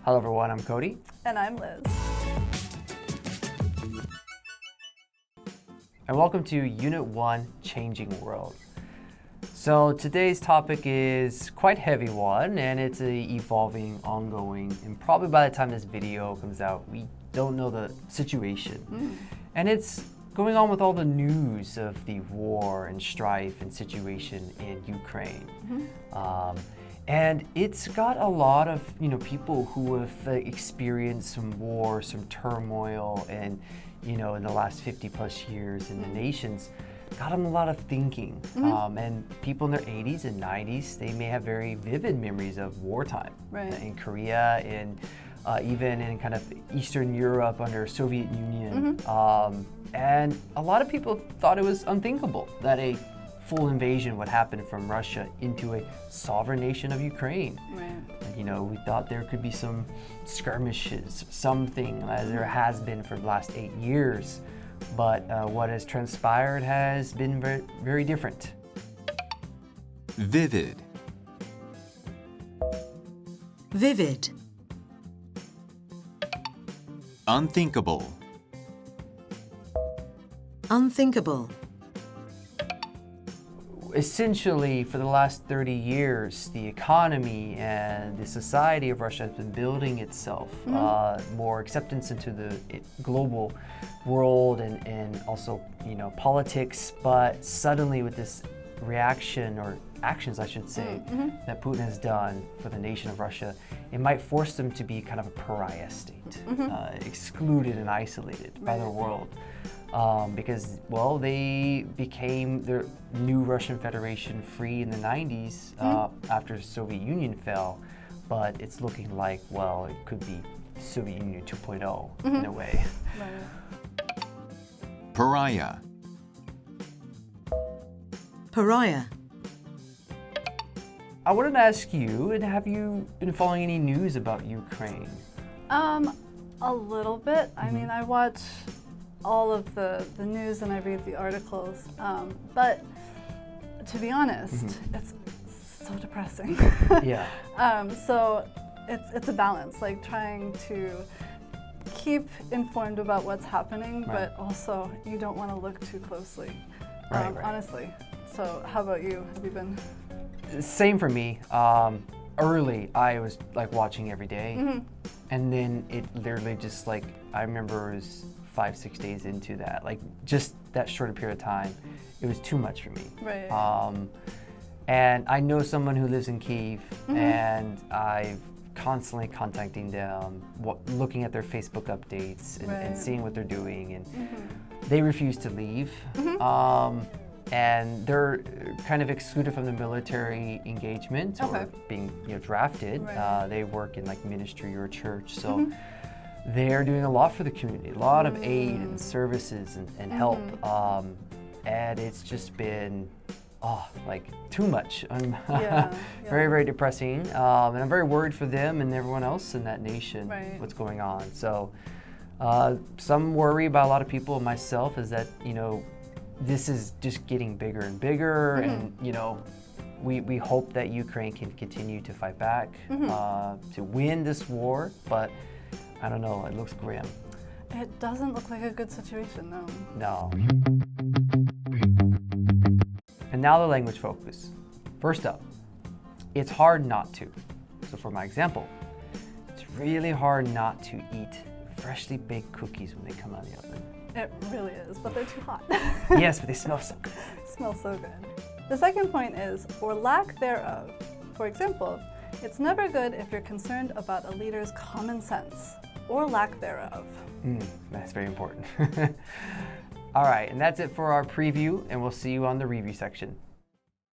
Hello everyone, I'm Cody. And I'm Liz. And welcome to Unit 1, Changing World. So today's topic is quite a heavy one, and it's an evolving, ongoing, and probably by the time this video comes out, we don't know the situation. And it's going on with all the news of the war and strife and situation in Ukraine. And it's got a lot of people who have experienced some war, some turmoil, and in the last 50 plus years in the nations, got them a lot of thinking. And people in their 80s and 90s, they may have very vivid memories of wartime in Korea, in even in kind of Eastern Europe under Soviet Union. And a lot of people thought it was unthinkable that a full invasion would happen from Russia into a sovereign nation of Ukraine. And, we thought there could be some skirmishes, something as there has been for the last 8 years. But what has transpired has been very, very different. Vivid. Vivid. Unthinkable. Unthinkable. Essentially, for the last 30 years, the economy and the society of Russia has been building itself, more acceptance into the global world and also, politics. But suddenly with this reaction, or actions, I should say, that Putin has done for the nation of Russia, it might force them to be kind of a pariah state, excluded and isolated by the world. Because, they became the new Russian Federation free in the 90s after the Soviet Union fell, but it's looking like, it could be Soviet Union 2.0 in a way. Pariah. Pariah. I wanted to ask you, and have you been following any news about Ukraine? A little bit. I mean, I watch all of the news and I read the articles, but to be honest, it's so depressing. So it's a balance, like trying to keep informed about what's happening, but also you don't want to look too closely, honestly. So how about you? Have you been? Same for me. Early, I was like watching every day, and then it literally just I remember it was 5-6 days into that, just that short period of time, it was too much for me. And I know someone who lives in Kyiv, and I've constantly contacting them, looking at their Facebook updates and seeing what they're doing, and they refuse to leave. And they're kind of excluded from the military engagement or being drafted. They work in ministry or church, so they're doing a lot for the community, a lot of aid and services and help. And it's just been too much. Very, very depressing. And I'm very worried for them and everyone else in that nation, what's going on. So some worry by a lot of people, and myself, is that, this is just getting bigger and bigger, and we hope that Ukraine can continue to fight back to win this war, but I don't know, it looks grim. It doesn't look like a good situation, no. No. And now the language focus. First up, it's hard not to. So for my example, it's really hard not to eat freshly baked cookies when they come out of the oven. It really is, but they're too hot. Yes, but they smell so good. Smell so good. The second point is, or lack thereof. For example, it's never good if you're concerned about a leader's common sense, or lack thereof. That's very important. All right, and that's it for our preview, and we'll see you on the review section.